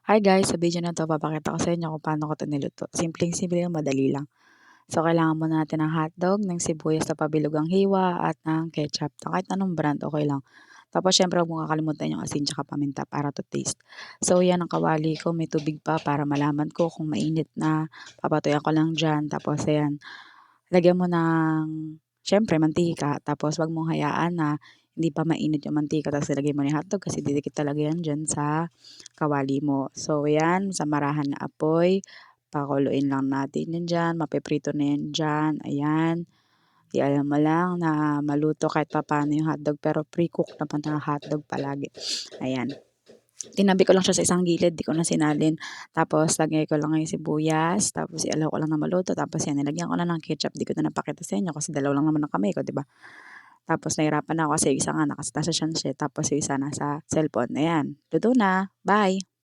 Hi guys, sa video na 'to papakita ko sa inyo kung paano ko 'to niluto. Simpleng-simple lang, madali lang. So, kailangan muna natin ng hotdog, ng sibuyas na pabilugang hiwa at ng ketchup na kahit anong brand, okey lang. Tapos siyempre huwag mong kakalimutan yung asin tsaka paminta para to taste. So, 'yan ang kawali ko, may tubig pa para malaman ko kung mainit na. Papatuyan ko lang diyan tapos ayan, lagyan mo ng siyempre mantika tapos 'wag mong hayaan na hindi pa mainit yung mantika tapos ilagay mo na yung hotdog kasi didikit talaga yan diyan sa kawali mo. So ayan, sa marahan na apoy, pakuluin lang natin yan diyan, mapiprito na yan diyan, ayan. I-ano mo lang na maluto kahit papaano yung hotdog pero pre-cook naman ang hotdog palagi, ayan. Tinabi ko lang siya sa isang gilid, 'di ko na sinalin. Tapos lagay ko lang yung sibuyas, tapos i-allow ko lang na maluto, tapos 'yan nilagyan ko na ng ketchup, 'di ko na napakita sa inyo kasi dalawa lang naman ang kamay ko, 'di ba? Tapos nahirapan ako kasi yung isa nga nasa siya, tapos yung isa nasa cellphone, ayan, luto na, bye.